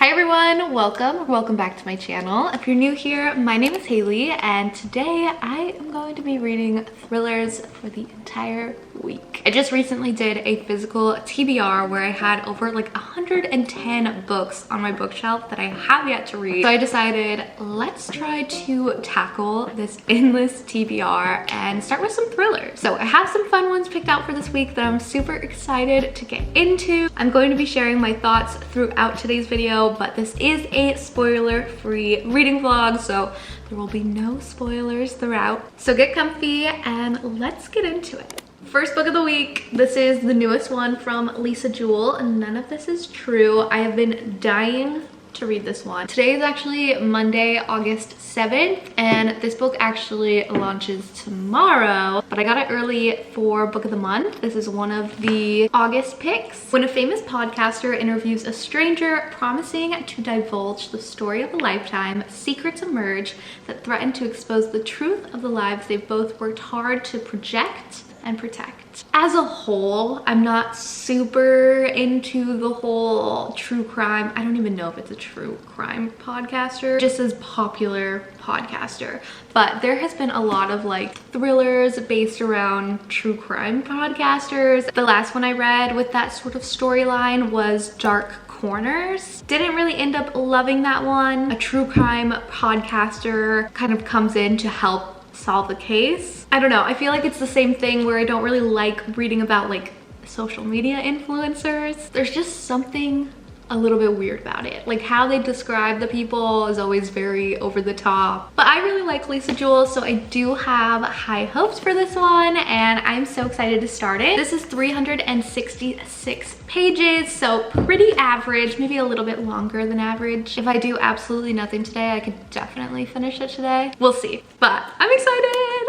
Hi everyone, welcome back to my channel. If you're new here, my name is Hailie and today I am going to be reading thrillers for the entire week. I just recently did a physical TBR where I had over like 110 books on my bookshelf that I have yet to read. So I decided let's try to tackle this endless TBR and start with some thrillers. So I have some fun ones picked out for this week that I'm super excited to get into. I'm going to be sharing my thoughts throughout today's video, but this is a spoiler-free reading vlog, so there will be no spoilers throughout. So get comfy and let's get into it. First book of the week. This is the newest one from Lisa Jewell, and none of this is true. I have been dying to read this one. Today is actually Monday, August 7th, and this book actually launches tomorrow, but I got it early for book of the month. This is one of the August picks. When a famous podcaster interviews a stranger promising to divulge the story of a lifetime, secrets emerge that threaten to expose the truth of the lives they've both worked hard to project and protect. As a whole, I'm not super into the whole true crime. I don't even know if it's a true crime podcaster, just as popular podcaster. But there has been a lot of like thrillers based around true crime podcasters. The last one I read with that sort of storyline was Dark Corners. Didn't really end up loving that one. A true crime podcaster kind of comes in to help solve the case. I don't know, I feel like it's the same thing where I don't really like reading about like social media influencers. There's just something a little bit weird about it. Like how they describe the people is always very over the top. But I really like Lisa Jewell, so I do have high hopes for this one and I'm so excited to start it. This is 366 pages, so pretty average, maybe a little bit longer than average. If I do absolutely nothing today, I could definitely finish it today. We'll see, but I'm excited.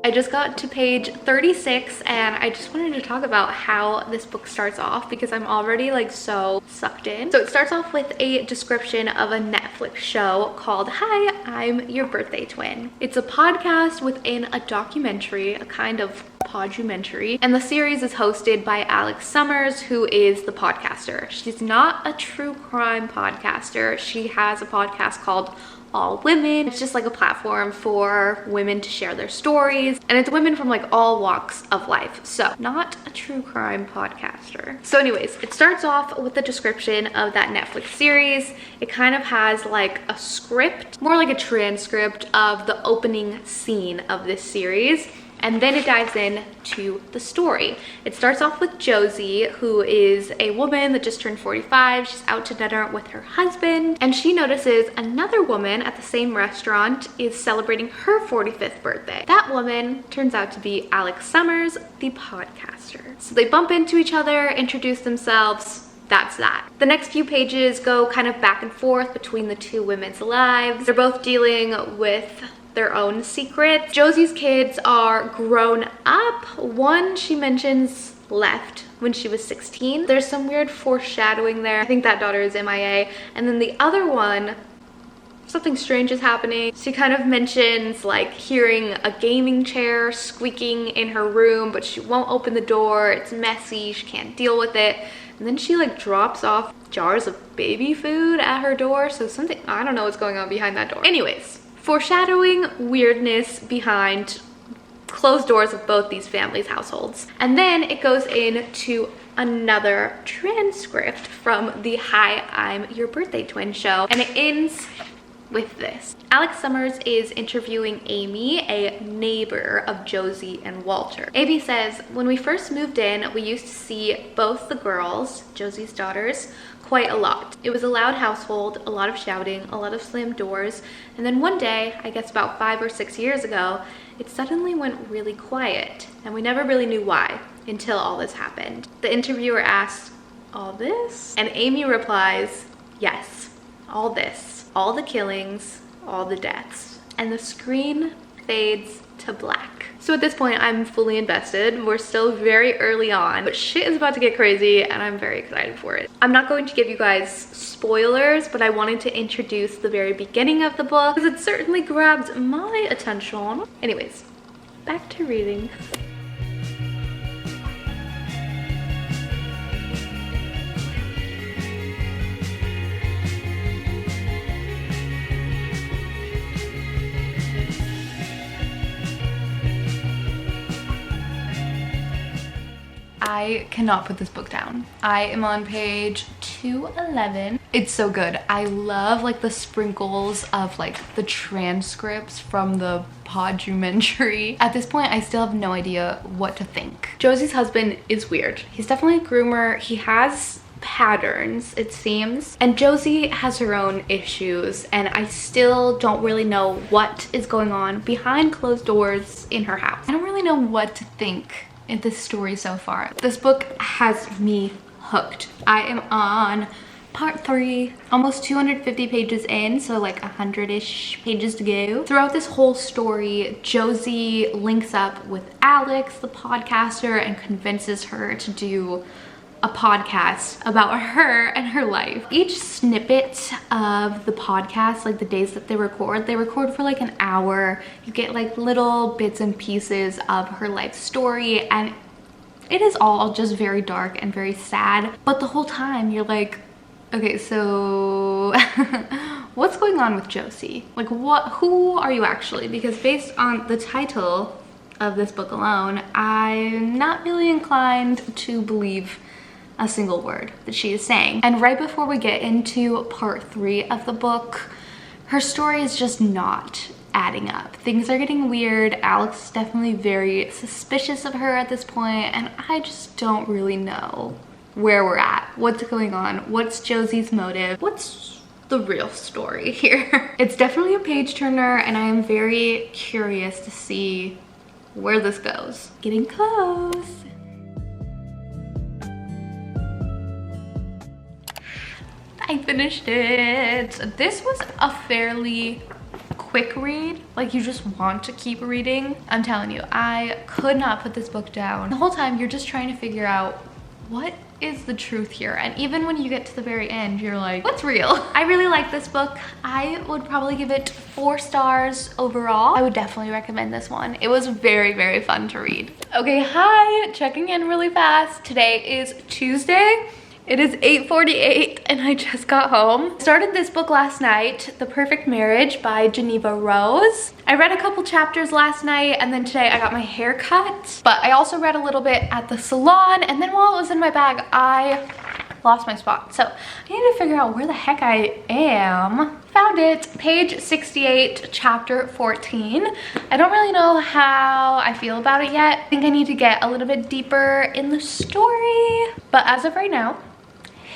I just got to page 36 and I just wanted to talk about how this book starts off because I'm already like so sucked in. So it starts off with a description of a Netflix show called Hi, I'm Your Birthday Twin. It's a podcast within a documentary, a kind of podumentary, and the series is hosted by Alex Summers, who is the podcaster. She's not a true crime podcaster. She has a podcast called All Women. It's just like a platform for women to share their stories, and it's women from like all walks of life, so not a true crime podcaster. So anyways, it starts off with the description of that Netflix series. It kind of has like a script, more like a transcript of the opening scene of this series, and then it dives in to the story. It starts off with Josie, who is a woman that just turned 45. She's out to dinner with her husband, and she notices another woman at the same restaurant is celebrating her 45th birthday. That woman turns out to be Alex Summers, the podcaster. So they bump into each other, introduce themselves. That's that. The next few pages go kind of back and forth between the two women's lives. They're both dealing with their own secrets. Josie's kids are grown up. One, she mentions, left when she was 16. There's some weird foreshadowing there. I think that daughter is MIA. And then the other one, something strange is happening. She kind of mentions like hearing a gaming chair squeaking in her room, but she won't open the door. It's messy, she can't deal with it. And then she like drops off jars of baby food at her door. So something, I don't know what's going on behind that door. Anyways, foreshadowing weirdness behind closed doors of both these families' households. And then it goes into another transcript from the Hi, I'm Your Birthday Twin show, and it ends with this. Alex Summers is interviewing Amy, a neighbor of Josie and Walter. Amy says, when we first moved in, we used to see both the girls, Josie's daughters, quite a lot. It was a loud household, a lot of shouting, a lot of slammed doors, and then one day, I guess about 5 or 6 years ago, it suddenly went really quiet, and we never really knew why until all this happened. The interviewer asks, all this? And Amy replies, yes, all this. All the killings, all the deaths. And the screen fades to black. So at this point, I'm fully invested. We're still very early on, but shit is about to get crazy and I'm very excited for it. I'm not going to give you guys spoilers, but I wanted to introduce the very beginning of the book because it certainly grabbed my attention. Anyways, back to reading. I cannot put this book down. I am on page 211. It's so good. I love like the sprinkles of like the transcripts from the podumentary. At this point, I still have no idea what to think. Josie's husband is weird. He's definitely a groomer. He has patterns, it seems, and Josie has her own issues, and I still don't really know what is going on behind closed doors in her house. I don't really know what to think in this story so far. This book has me hooked. I am on part 3, almost 250 pages in, so like 100-ish pages to go. Throughout this whole story, Josie links up with Alex, the podcaster, and convinces her to do a podcast about her and her life. Each snippet of the podcast, like the days that they record for like an hour. You get like little bits and pieces of her life story, and it is all just very dark and very sad. But the whole time you're like, okay, so what's going on with Josie? Like who are you actually? Because based on the title of this book alone, I'm not really inclined to believe a single word that she is saying. And right before we get into part 3 of the book, her story is just not adding up. Things are getting weird. Alex is definitely very suspicious of her at this point, and I just don't really know where we're at, what's going on, what's Josie's motive, what's the real story here. It's definitely a page turner, and I am very curious to see where this goes. Getting close. I finished it. This was a fairly quick read. Like, you just want to keep reading. I'm telling you, I could not put this book down. The whole time you're just trying to figure out what is the truth here, and even when you get to the very end, you're like, what's real? I really like this book. I would probably give it 4 stars overall. I would definitely recommend this one. It was very, very fun to read. Okay, hi, checking in really fast. Today is Tuesday. It is 8:48 and I just got home. Started this book last night, The Perfect Marriage by Geneva Rose. I read a couple chapters last night, and then today I got my hair cut. But I also read a little bit at the salon, and then while it was in my bag, I lost my spot. So I need to figure out where the heck I am. Found it, page 68, chapter 14. I don't really know how I feel about it yet. I think I need to get a little bit deeper in the story. But as of right now,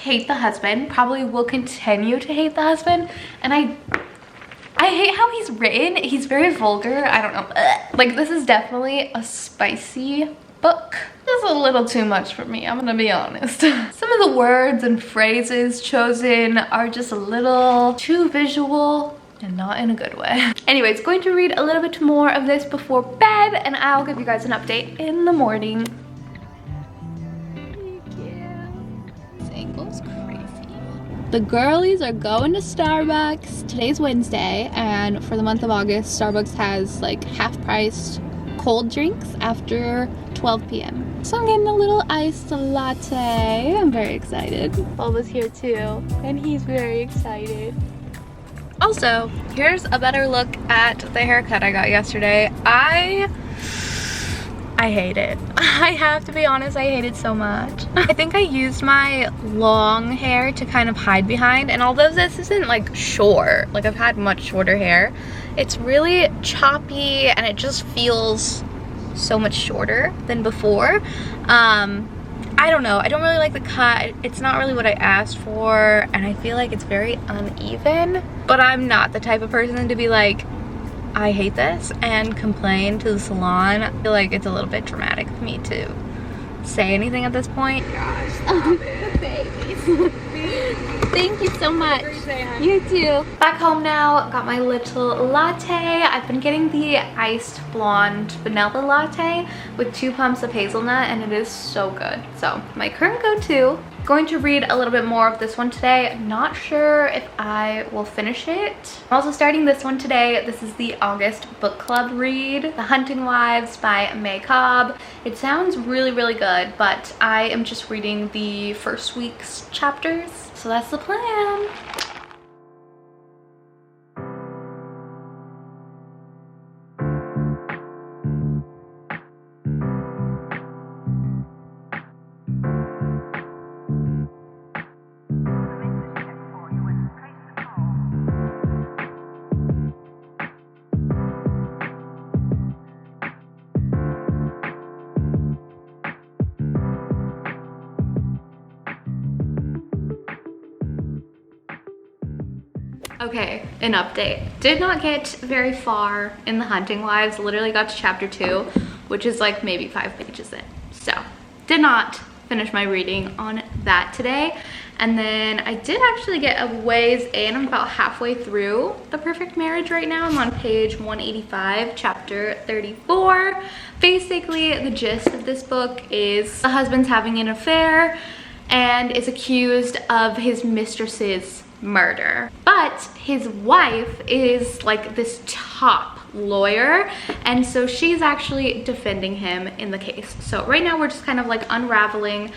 hate the husband. Probably will continue to hate the husband. And I hate how he's written. He's very vulgar. I don't know. Ugh. Like, this is definitely a spicy book. This is a little too much for me, I'm gonna be honest. Some of the words and phrases chosen are just a little too visual and not in a good way. Anyways, going to read a little bit more of this before bed, and I'll give you guys an update in the morning. This angle's crazy. The girlies are going to Starbucks. Today's Wednesday, and for the month of August, Starbucks has like half-priced cold drinks after 12 p.m. So I'm getting a little iced latte. I'm very excited. Bulba's here too, and he's very excited. Also, here's a better look at the haircut I got yesterday. I hate it. I have to be honest, I hate it so much. I think I used my long hair to kind of hide behind, and although this isn't like short, like I've had much shorter hair, it's really choppy and it just feels so much shorter than before. I don't know, I don't really like the cut. It's not really what I asked for, and I feel like it's very uneven. But I'm not the type of person to be like, I hate this, and complain to the salon. I feel like it's a little bit dramatic of me to say anything at this point. Gosh, stop it. Babies. Thank you so much. You too. Back home now, got my little latte. I've been getting the iced blonde vanilla latte with 2 pumps of hazelnut, and it is so good. So my current go-to. Going to read a little bit more of this one today. Not sure if I will finish it. I'm also starting this one today. This is the August book club read, The Hunting Wives by May Cobb. It sounds really, really good, but I am just reading the first week's chapters. So that's the plan. Okay, an update. Did not get very far in the Hunting Wives. Literally got to chapter 2, which is like maybe 5 pages in. So, did not finish my reading on that today. And then I did actually get a ways in. I'm about halfway through The Perfect Marriage right now. I'm on page 185, chapter 34. Basically, the gist of this book is the husband's having an affair and is accused of his mistress's murder. But his wife is like this top lawyer, and so she's actually defending him in the case. So right now we're just kind of like unraveling.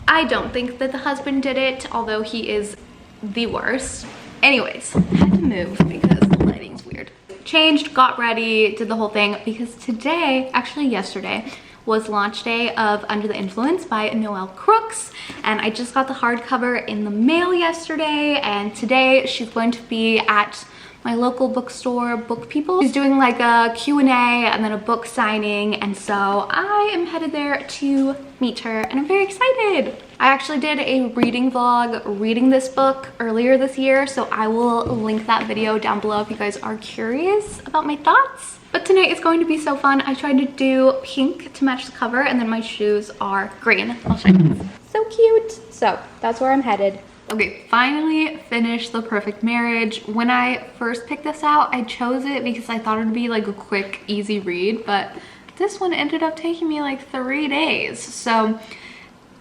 I don't think that the husband did it, although he is the worst. Anyways, had to move because the lighting's weird. Changed, got ready, did the whole thing because today, actually yesterday, was launch day of Under the Influence by Noelle Crooks, and I just got the hardcover in the mail yesterday, and today she's going to be at my local bookstore, Book People. She's doing like a Q&A and then a book signing, and so I am headed there to meet her, and I'm very excited. I actually did a reading vlog reading this book earlier this year, so I will link that video down below if you guys are curious about my thoughts. But tonight is going to be so fun. I tried to do pink to match the cover, and then my shoes are green. I'll show you. So cute. So that's where I'm headed. Okay, finally finished The Perfect Marriage. When I first picked this out, I chose it because I thought it would be like a quick, easy read, but this one ended up taking me like 3 days. So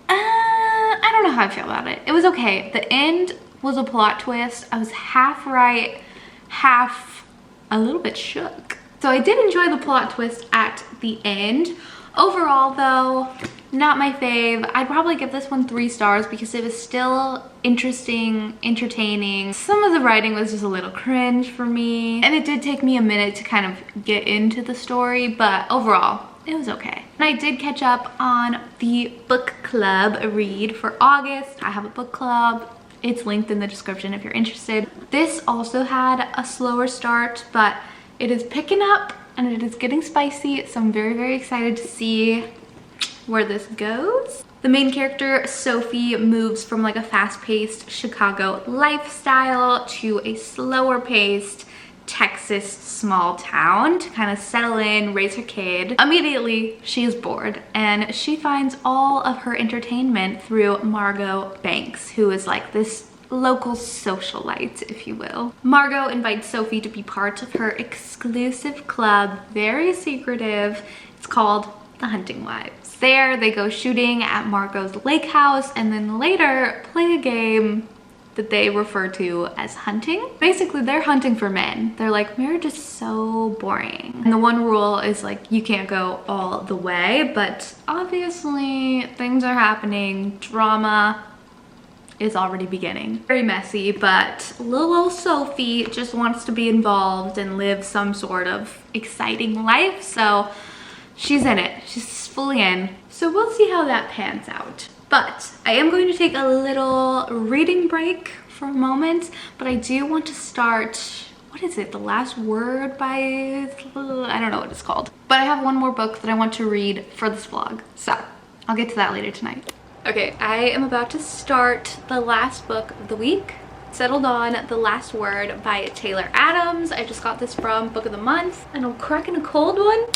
I don't know how I feel about it. It was okay. The end was a plot twist. I was half right, half a little bit shook. So I did enjoy the plot twist at the end. Overall though, not my fave. I'd probably give this one 3 stars because it was still interesting, entertaining. Some of the writing was just a little cringe for me, and it did take me a minute to kind of get into the story, but overall, it was okay. And I did catch up on the book club read for August. I have a book club. It's linked in the description if you're interested. This also had a slower start, but it is picking up and it is getting spicy, so I'm very, very excited to see where this goes. The main character, Sophie, moves from like a fast-paced Chicago lifestyle to a slower-paced Texas small town to kind of settle in, raise her kid. Immediately, she is bored, and she finds all of her entertainment through Margot Banks, who is like this local socialite, if you will. Margot invites Sophie to be part of her exclusive club, very secretive. It's called The Hunting Wives. There, they go shooting at Margot's lake house, and then later play a game that they refer to as hunting. Basically, they're hunting for men. They're like, marriage is so boring. And the one rule is like, you can't go all the way, but obviously things are happening. Drama is already beginning. Very messy, but little old Sophie just wants to be involved and live some sort of exciting life, so she's in it. She's fully in. So we'll see how that pans out. But I am going to take a little reading break for a moment, but I do want to start, what is it? The Last Word by, I don't know what it's called. But I have one more book that I want to read for this vlog, so I'll get to that later tonight. Okay, I am about to start the last book of the week. Settled on The Last Word by Taylor Adams. I just got this from Book of the Month, and I'm cracking a cold one.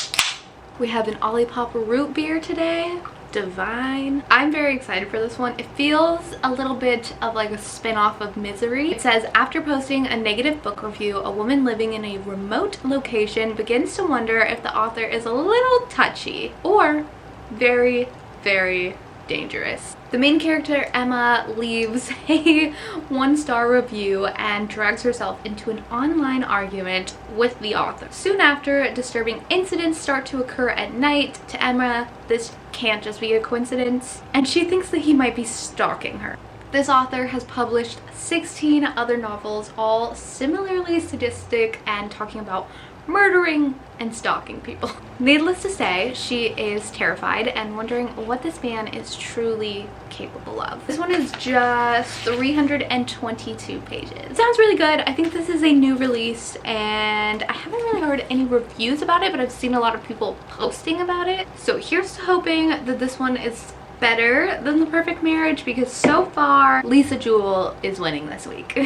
We have an Olipop root beer today. Divine. I'm very excited for this one. It feels a little bit of like a spin-off of Misery. It says, after posting a negative book review, a woman living in a remote location begins to wonder if the author is a little touchy or very, very dangerous. The main character, Emma, leaves a 1-star review and drags herself into an online argument with the author. Soon after, disturbing incidents start to occur at night. To Emma, this can't just be a coincidence, and she thinks that he might be stalking her. This author has published 16 other novels, all similarly sadistic and talking about murdering and stalking people. Needless to say, she is terrified and wondering what this man is truly capable of. This one is just 322 pages. Sounds really good. I think this is a new release, and I haven't really heard any reviews about it, but I've seen a lot of people posting about it. So here's to hoping that this one is better than The Perfect Marriage, because so far Lisa Jewell is winning this week.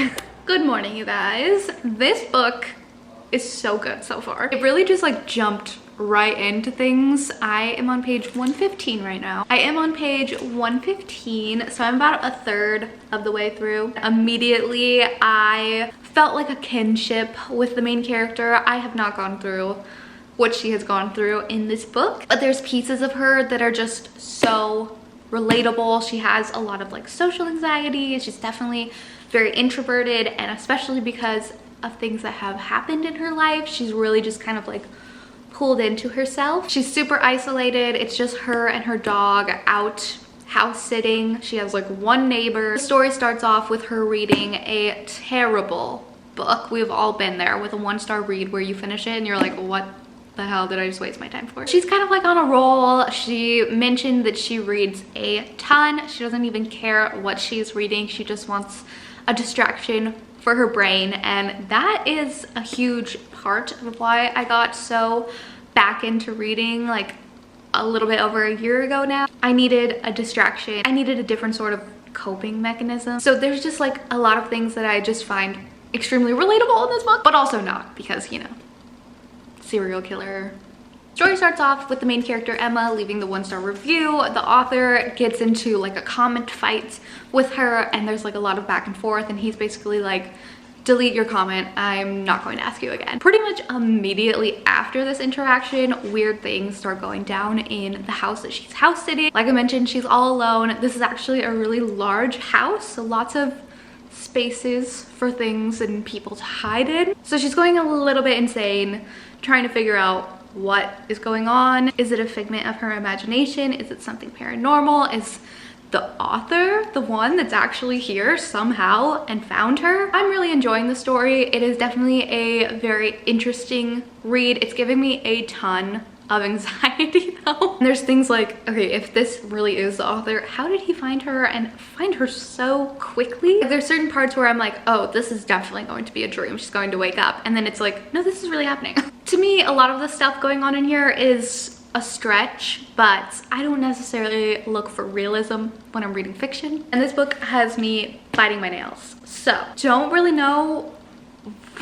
Good morning, you guys. This book is so good so far. It really just like jumped right into things. I am on page 115 right now. I am on page 115, so I'm about a third of the way through. Immediately, I felt like a kinship with the main character. I have not gone through what she has gone through in this book, but there's pieces of her that are just so relatable. She has a lot of like social anxiety. She's definitely very introverted, and especially because of things that have happened in her life, she's really just kind of like pulled into herself. She's super isolated. It's just her and her dog out house sitting. She has like one neighbor. The story starts off with her reading a terrible book. We've all been there with a 1-star read where you finish it and you're like, what the hell did I just waste my time for? She's kind of like on a roll. She mentioned that she reads a ton. She doesn't even care what she's reading. She just wants a distraction for her brain, and that is a huge part of why I got so back into reading like a little bit over a year ago now. I needed a distraction. I needed a different sort of coping mechanism. So there's just like a lot of things that I just find extremely relatable in this book, but also not, because, you know, serial killer. Story starts off with the main character Emma leaving the 1-star review. The author gets into like a comment fight with her, and there's like a lot of back and forth, and he's basically like, delete your comment, I'm not going to ask you again. Pretty much immediately after this interaction, weird things start going down in the house that she's house sitting. Like I mentioned, she's all alone. This is actually a really large house, so lots of spaces for things and people to hide in. So she's going a little bit insane, trying to figure out what is going on. Is it a figment of her imagination? Is it something paranormal? Is the author the one that's actually here somehow and found her? I'm really enjoying the story. It is definitely a very interesting read. It's giving me a ton of anxiety though. And there's things like, okay, if this really is the author, how did he find her and find her so quickly? There's certain parts where I'm like, oh, this is definitely going to be a dream. She's going to wake up. And then it's like, no, this is really happening. To me, a lot of the stuff going on in here is a stretch, but I don't necessarily look for realism when I'm reading fiction. And this book has me biting my nails. So don't really know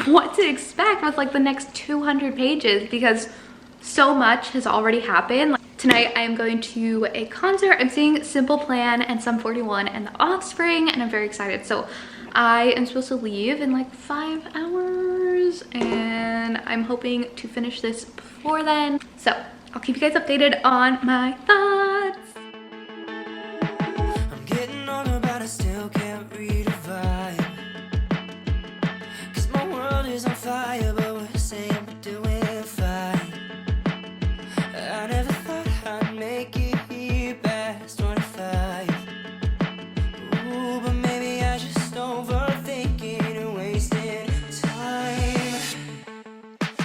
what to expect with like the next 200 pages because so much has already happened. Like, tonight I am going to a concert. I'm seeing Simple Plan and Sum 41 and the Offspring, and I'm very excited. So I am supposed to leave in like 5 hours, and I'm hoping to finish this before then. So I'll keep you guys updated on my thoughts. I'm getting older, but I still can't read a vibe. 'Cause my world is on fire, but we're saying we're doing fine. I never thought I'd make it here past 25. Ooh, but maybe I just overthinking and wasting time.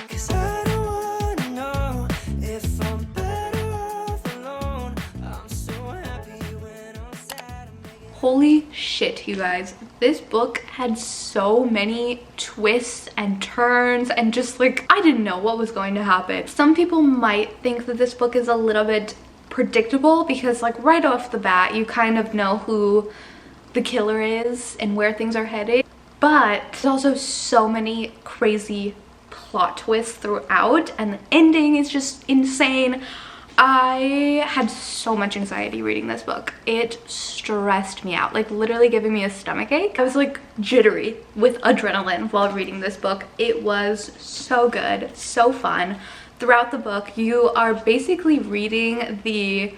'Cause I don't wanna know if I'm better off alone. I'm so happy when I'm sad. Holy shit, you guys. This book had so many twists and turns, and just like, I didn't know what was going to happen. Some people might think that this book is a little bit predictable because like right off the bat, you kind of know who the killer is and where things are headed. But there's also so many crazy plot twists throughout, and the ending is just insane. I had so much anxiety reading this book. It stressed me out, like literally giving me a stomach ache. I was like jittery with adrenaline while reading this book. It was so good, so fun. Throughout the book, you are basically reading the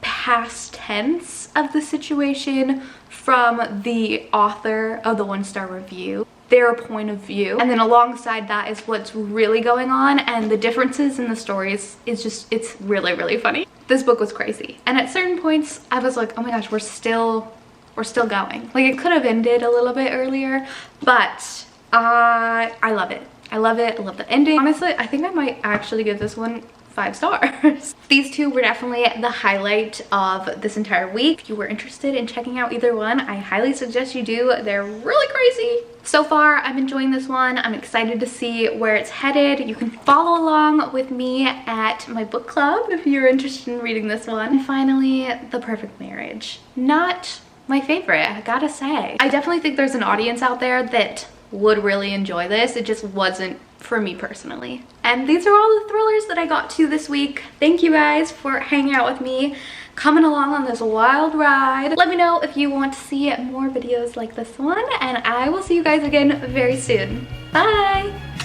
past tense of the situation from the author of the 1-star review, their point of view, and then alongside that is what's really going on, and the differences in the stories is just, it's really, really funny. This book was crazy, and at certain points I was like, oh my gosh, we're still going. Like, it could have ended a little bit earlier, but I love it. I love it. I love the ending. Honestly, I think I might actually give this one 5 stars. These two were definitely the highlight of this entire week. If you were interested in checking out either one, I highly suggest you do. They're really crazy. So far, I'm enjoying this one. I'm excited to see where it's headed. You can follow along with me at my book club if you're interested in reading this one. And finally, The Perfect Marriage. Not my favorite, I gotta say. I definitely think there's an audience out there that would really enjoy this. It just wasn't for me personally. And these are all the thrillers that I got to this week. Thank you guys for hanging out with me, coming along on this wild ride. Let me know if you want to see more videos like this one, and I will see you guys again very soon. Bye!